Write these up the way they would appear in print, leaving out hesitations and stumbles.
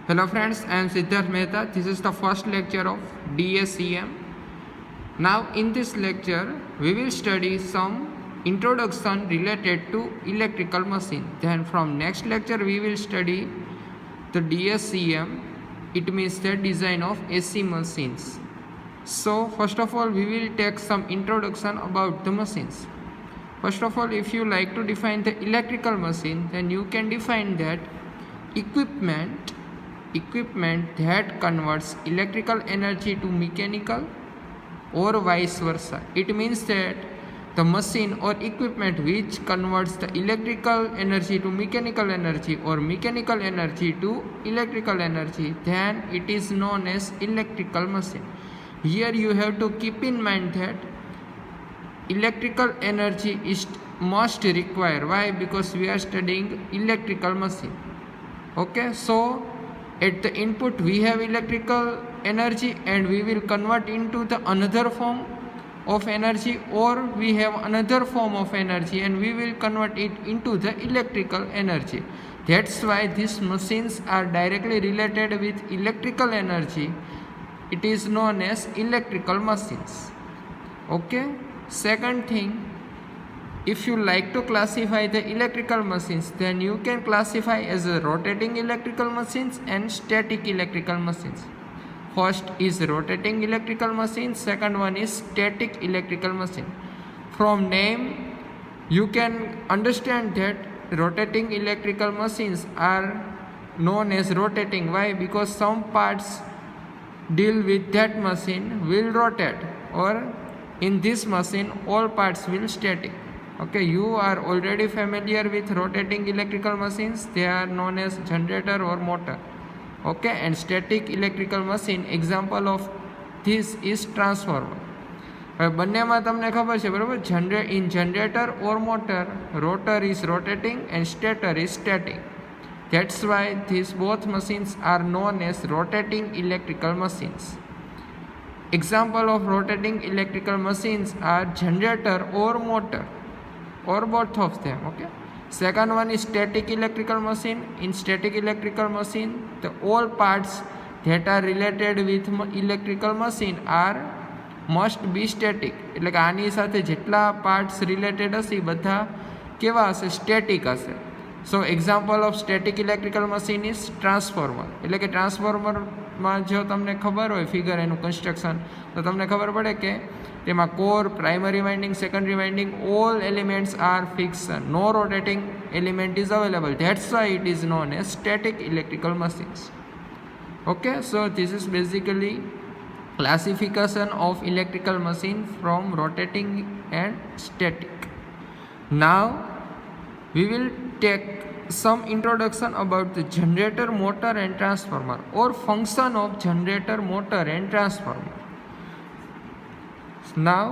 Hello friends, I am Siddharth Mehta. This is the first lecture of Dacm. Now in this lecture, we will study some introduction related to electrical machine. Then from next lecture, we will study the Dacm. It means the design of AC machines. So first of all, we will take some introduction about the machines. First of all, if you like to define the electrical machine, then you can define that equipment that converts electrical energy to mechanical or vice versa. It means that the machine or equipment which converts the electrical energy to mechanical energy or mechanical energy to electrical energy, then it is known as electrical machine. Here you have to keep in mind that electrical energy is must require. Why? Because we are studying electrical machine. Okay, so at the input we have electrical energy and we will convert into the another form of energy, or we have another form of energy and we will convert it into the electrical energy. That's why these machines are directly related with electrical energy. It is known as electrical machines. Okay, second thing, if you like to classify the electrical machines, then you can classify as a rotating electrical machines and static electrical machines. First is rotating electrical machine, second one is static electrical machine. From name you can understand that rotating electrical machines are known as rotating. Why? Because some parts deal with that machine will rotate, or in this machine all parts will static. Okay, you are already familiar with rotating electrical machines. They are known as generator or motor. Okay, and static electrical machine, example of this is transformer. હવે બંનેમાં તમને ખબર છે બરાબર, in generator or motor, rotor is rotating and stator is static. That's why these both machines are known as rotating electrical machines. Example of rotating electrical machines are generator or motor, or both of them. Okay, second one is static electrical machine. In static electrical machine, the all parts that are related with electrical machine are must be static. એટલે કે આની સાથે જેટલા parts related હશે બધા કેવા હશે? Static હશે. So example of static electrical machine is transformer. એટલે કે ટ્રાન્સફોર્મરમાં જો તમને ખબર હોય ફિગર એનું કન્સ્ટ્રક્શન, તો તમને ખબર પડે કે તેમાં core, primary winding, secondary winding, all elements are fixed. No rotating element is available. That's why it is known as static electrical machines. Okay, so this is basically classification of electrical machine from rotating and static. Now we will take some introduction about the generator, motor and transformer, or function of generator, motor and transformer. Now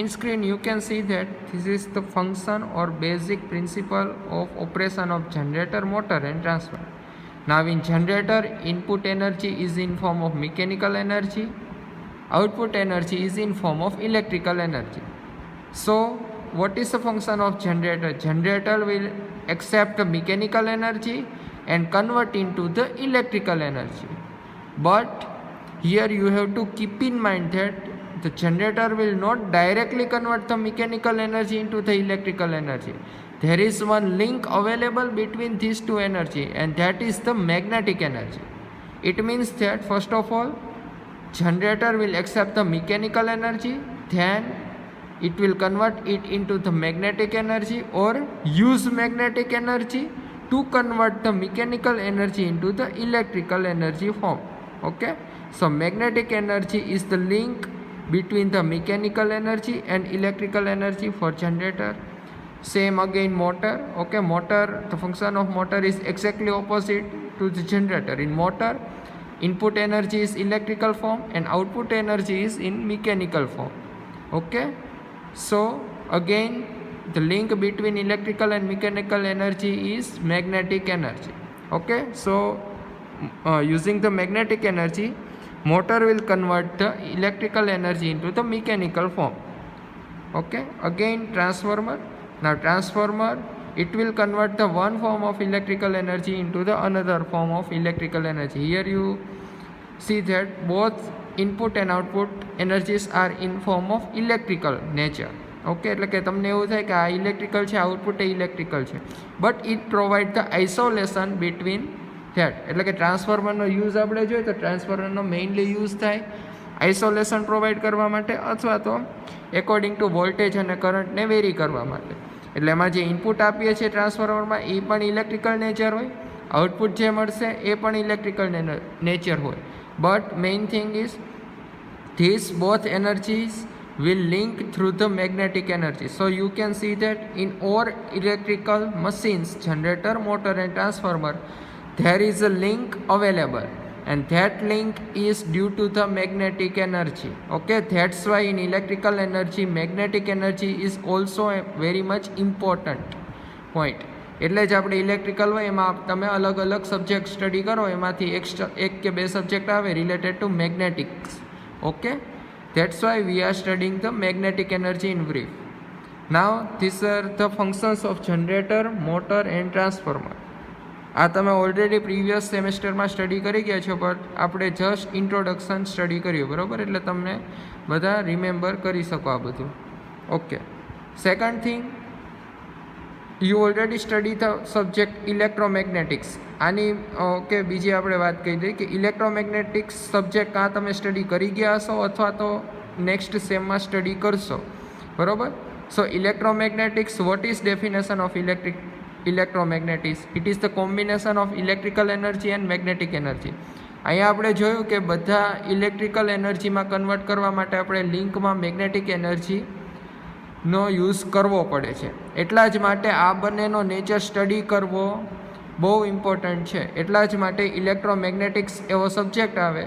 in screen you can see that this is the function or basic principle of operation of generator, motor and transformer. Now in generator, input energy is in form of mechanical energy, output energy is in form of electrical energy. So what is the function of generator? Generator will accept the mechanical energy and convert into the electrical energy. But here you have to keep in mind that the generator will not directly convert the mechanical energy into the electrical energy. There is one link available between these two energy, and that is the magnetic energy. It means that first of all, generator will accept the mechanical energy, then it will convert it into the magnetic energy, or use magnetic energy to convert the mechanical energy into the electrical energy form. Okay, so magnetic energy is the link between the mechanical energy and electrical energy for generator. Same again motor. Okay, motor, the function of motor is exactly opposite to the generator. In motor, input energy is electrical form and output energy is in mechanical form. Okay, so again the link between electrical and mechanical energy is magnetic energy. Okay, so using the magnetic energy, motor will convert the electrical energy into the mechanical form. Okay, again transformer. Now transformer, it will convert the one form of electrical energy into the another form of electrical energy. Here you see that both input and output energies are in form of electrical nature. Okay, એટલે કે તમને એવું થાય કે આ electrical છે, output એ electrical છે, but it provide the isolation between that. એટલે કે ટ્રાન્સફોર્મરનો યુઝ આપણે જોઈએ તો ટ્રાન્સફોર્મરનો મેઇનલી યુઝ થાય આઇસોલેશન પ્રોવાઈડ કરવા માટે અથવા તો એકોર્ડિંગ ટુ વોલ્ટેજ અને કરંટને વેરી કરવા માટે. એટલે એમાં જે ઇનપુટ આપીએ છીએ ટ્રાન્સફોર્મરમાં એ પણ ઇલેક્ટ્રિકલ નેચર હોય, આઉટપુટ જે મળશે એ પણ ઇલેક્ટ્રિકલ નેચર હોય. But main thing is this both energies will link through the magnetic energy. So you can see that in all electrical machines, generator, motor and transformer, there is a link available, and that link is due to the magnetic energy. Okay, that's why in electrical energy magnetic energy is also a very much important point. એટલે જ આપણે electrical હોય એમાં તમે અલગ અલગ subject study કરો, એમાંથી એક કે બે સબ્જેક્ટ આવે related to magnetics. Okay, that's why we are studying the magnetic energy in brief. Now these are the functions of generator, motor and transformer. આ તમે ઓલરેડી પ્રીવિયસ સેમેસ્ટરમાં સ્ટડી કરી ગયા છો, બટ આપણે જસ્ટ ઇન્ટ્રોડક્શન સ્ટડી કર્યું, બરાબર? એટલે તમને બધા રિમેમ્બર કરી શકો આ બધું. Okay, second thing, you already study the subject electromagnetics. આની ઓકે બીજી આપણે વાત કહી દઈએ કે ઇલેક્ટ્રોમેગ્નેટિક્સ સબ્જેક્ટ કાં તમે સ્ટડી કરી ગયા હશો અથવા તો નેક્સ્ટ સેમમાં સ્ટડી કરશો, બરાબર? So electromagnetics, what is definition of electromagnetics? It is the combination of electrical energy and magnetic energy. અહીંયા આપણે જોયું કે બધા ઇલેક્ટ્રિકલ એનર્જીમાં કન્વર્ટ કરવા માટે આપણે લિંકમાં મેગ્નેટિક એનર્જીનો યુઝ કરવો પડે છે. એટલા જ માટે આ બંનેનો નેચર સ્ટડી કરવો બહુ ઇમ્પોર્ટન્ટ છે. એટલા જ માટે ઇલેક્ટ્રોમેગ્નેટિક્સ એવો સબ્જેક્ટ આવે,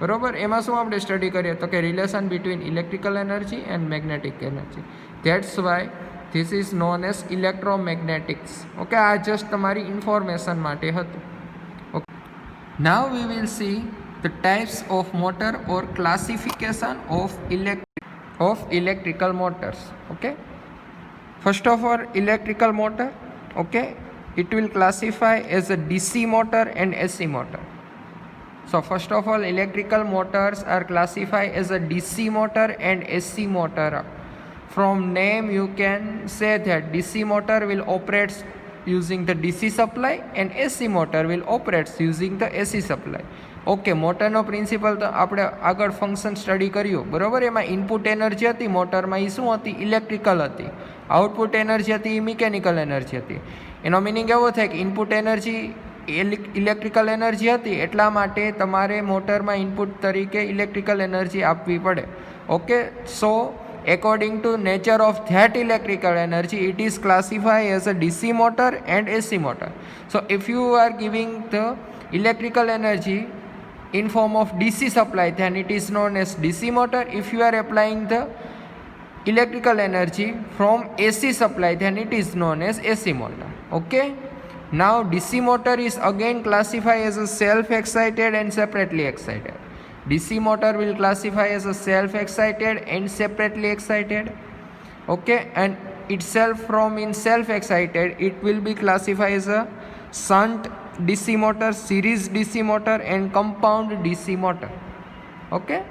બરાબર? એમાં શું આપણે સ્ટડી કરીએ તો કે relation between electrical energy and magnetic energy. That's why this is known as electromagnetics. Okay, આ જસ્ટ તમારી ઇન્ફોર્મેશન માટે હતું. Okay, now we will see the types of motor or classification of electrical motors. Okay, first of all electrical motor. Okay, it will classify as a DC motor and AC motor. So first of all electrical motors are classified as a DC motor and AC motor. From name you can say that DC motor will operate using the DC supply and AC motor will operate using the AC supply. Okay, મોટરનો principle તો આપણે આગળ function study કર્યું, બરાબર? એમાં input energy હતી મોટરમાં, એ શું હતી? ઇલેક્ટ્રિકલ હતી. આઉટપુટ એનર્જી હતી એ મિકેનિકલ એનર્જી હતી. એનો મિનિંગ એવો થાય કે ઇનપુટ એનર્જી ઇલેક્ટ્રિકલ એનર્જી હતી, એટલા માટે તમારે મોટરમાં ઇનપુટ તરીકે ઇલેક્ટ્રિકલ એનર્જી આપવી પડે. Okay, so according to nature of that electrical energy it is classified as a DC motor and AC motor. So if you are giving the electrical energy in form of DC supply then it is known as DC motor. If you are applying the electrical energy from AC supply then it is known as AC motor. Okay, now DC motor is again classified as a self excited and separately excited. DC motor will classify as a self excited and separately excited. Okay, and itself from in self excited it will be classified as a shunt DC motor, series DC motor and compound DC motor. Okay,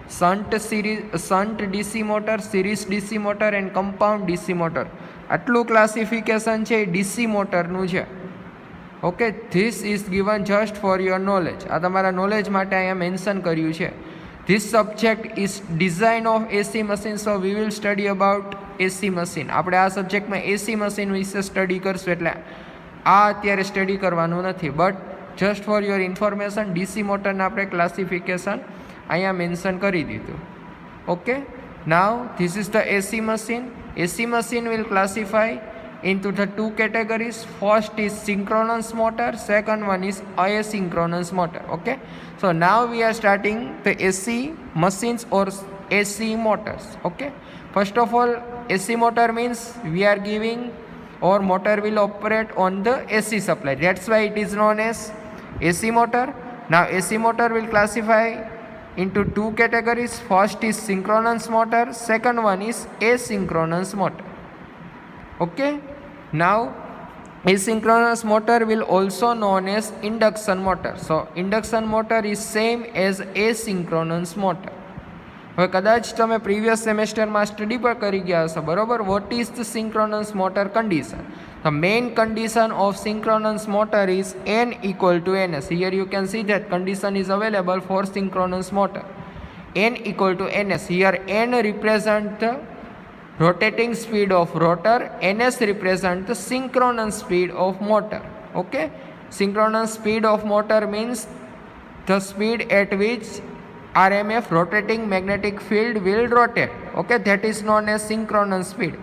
shunt DC motor, series DC motor and compound DC motor. આટલું classification છે DC મોટરનું છે. Okay, this is given just for your knowledge. આ તમારા knowledge માટે અહીંયા mention કર્યું છે. This subject is design of AC machine. So V will study about AC machine. આપણે આ સબ્જેક્ટમાં AC મશીન વિશે સ્ટડી કરશું, એટલે આ અત્યારે સ્ટડી કરવાનું નથી, but just for your information DC મોટરના આપણે ક્લાસિફિકેશન અહીંયા મેન્શન કરી દીધું. Okay, now this is the AC machine. AC machine will classify into the two categories. First is synchronous motor, second one is asynchronous motor. Okay, so now we are starting the AC machines or AC motors. Okay, first of all AC motor means we are giving or motor will operate on the AC supply, that's why it is known as AC motor. Now AC motor will classify into two categories. First is synchronous motor, second one is asynchronous motor. Okay, now Asynchronous motor will also known as induction motor. So induction motor is same as asynchronous motor. હવે કદાચ તમે previous સેમેસ્ટરમાં study પણ કરી ગયા હશો, બરોબર. What is the synchronous motor condition? The main condition of synchronous motor is n equal to ns. Here you can see that condition is available for synchronous motor. n equal to ns. Here n represent the rotating speed of rotor, ns represent the synchronous speed of motor. Okay, synchronous speed of motor means the speed at which RMF rotating magnetic field will rotate. Okay, that is known as synchronous speed.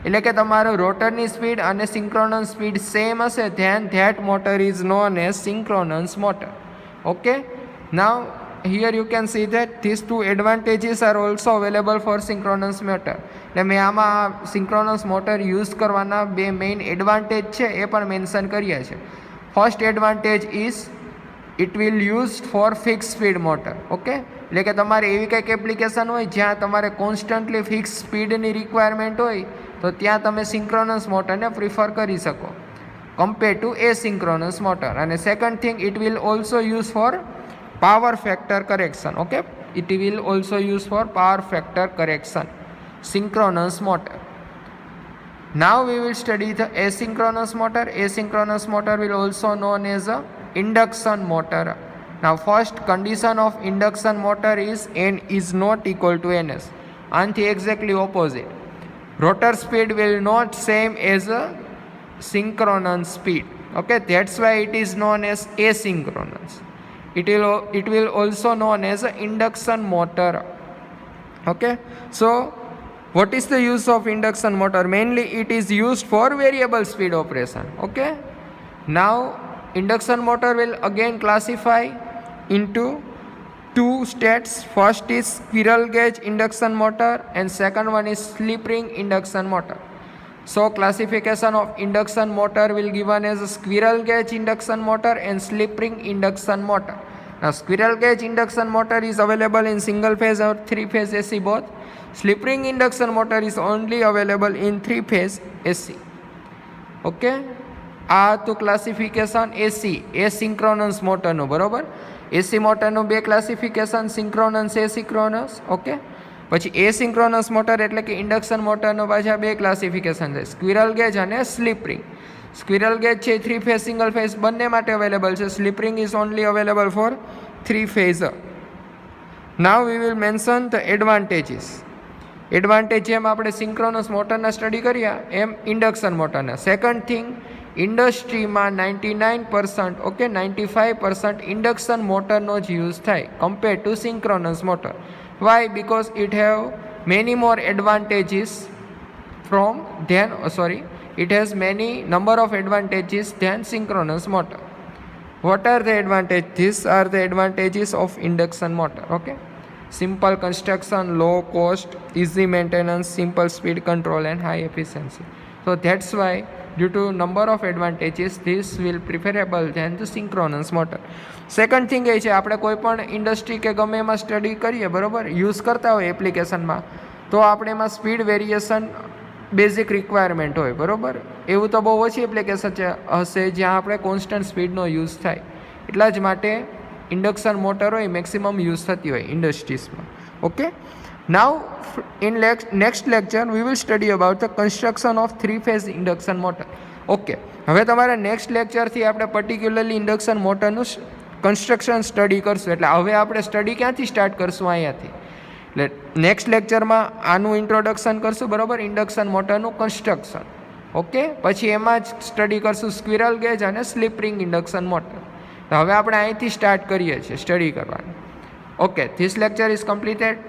એટલે કે તમારું રોટરની speed અને synchronous speed same હશે, then that motor is known as synchronous motor. Okay, now here you can see that these two advantages are also available for synchronous motor. એટલે મેં આમાં synchronous motor use કરવાના બે main advantage છે એ પણ mention કર્યા છે. First advantage is it will use for fix speed motor. Okay, એટલે કે તમારે એવી કંઈક એપ્લિકેશન હોય જ્યાં તમારે કોન્સ્ટન્ટલી ફિક્સ સ્પીડની રિક્વાયરમેન્ટ હોય તો ત્યાં તમે સિંક્રોનસ મોટરને પ્રિફર કરી શકો કમ્પેર ટુ એસિંક્રોનસ મોટર. અને second thing, it will also use for power factor correction. Okay, it will also use for power factor correction, synchronous motor. Now we will study the asynchronous motor. Asynchronous motor will also known as a induction motor. Now first condition of induction motor is n is not equal to ns. Anti exactly opposite. Rotor speed will not same as a synchronous speed. Okay, that's why it is known as asynchronous. It will also known as a induction motor. Okay, so what is the use of induction motor? Mainly it is used for variable speed operation. Okay, now induction motor will again classify into two states. First is squirrel cage induction motor and second one is slip ring induction motor. So classification of induction motor will given as a squirrel cage induction motor and slip ring induction motor. Now squirrel cage induction motor is available in single phase or three phase AC both. Slip ring induction motor is only available in three phase AC. Okay, આ તો classification એસી asynchronous મોટરનું, બરોબર. AC મોટરનું બે classification, synchronous asynchronous. Okay, પછી asynchronous motor એટલે કે induction મોટરનું પાછા બે ક્લાસિફિકેશન છે, સ્ક્વિરલ ગેજ અને સ્લીપ રિંગ. સ્ક્વિરલ ગેજ છે થ્રી ફેઝ સિંગલ ફેઝ બંને માટે અવેલેબલ છે. Slip ring is only available for three phase. Now we will mention the advantages. Advantage જેમ આપણે સિંક્રોનસ મોટરના સ્ટડી કર્યા એમ ઇન્ડક્શન મોટરના. સેકન્ડ થિંગ, ઇન્ડસ્ટ્રીમાં 99% ઓકે 95% ઇન્ડક્શન મોટરનો જ યુઝ થાય compare to synchronous motor. Why? Because it have many more advantages from it has many number of advantages than synchronous motor. What are the advantages? These are the advantages of induction motor. Okay, simple construction, low cost, easy maintenance, simple speed control and high efficiency. So that's why due to number of advantages this will preferable than the synchronous motor. Second thing એ છે, આપણે કોઈ પણ industry કે ગમે એમાં study કરીએ, બરાબર, યુઝ કરતા હોય એપ્લિકેશનમાં, તો આપણે એમાં સ્પીડ વેરિએશન બેઝિક રિક્વાયરમેન્ટ હોય, બરાબર. એવું તો બહુ ઓછી એપ્લિકેશન હશે જ્યાં આપણે કોન્સ્ટન્ટ સ્પીડનો યુઝ થાય. એટલા જ માટે ઇન્ડક્શન મોટર હોય મેક્સિમમ યુઝ થતી હોય ઇન્ડસ્ટ્રીઝમાં. Okay, now in next lecture we will study about the construction of three phase induction motor. Okay, હવે તમારે નેક્સ્ટ લેક્ચરથી આપણે પર્ટિક્યુલરલી ઇન્ડક્શન મોટરનું કન્સ્ટ્રક્શન સ્ટડી કરશું. એટલે હવે આપણે સ્ટડી ક્યાંથી સ્ટાર્ટ કરશું? અહીંયાથી. એટલે નેક્સ્ટ લેક્ચરમાં આનું ઇન્ટ્રોડક્શન કરશું, બરાબર, ઇન્ડક્શન મોટરનું કન્સ્ટ્રક્શન. ઓકે, પછી એમાં જ સ્ટડી કરશું સ્ક્વિરલ ગેજ અને સ્લીપ રિંગ ઇન્ડક્શન મોટર. તો હવે આપણે અહીંથી સ્ટાર્ટ કરીએ છીએ સ્ટડી કરવાનું. Okay, this lecture is completed.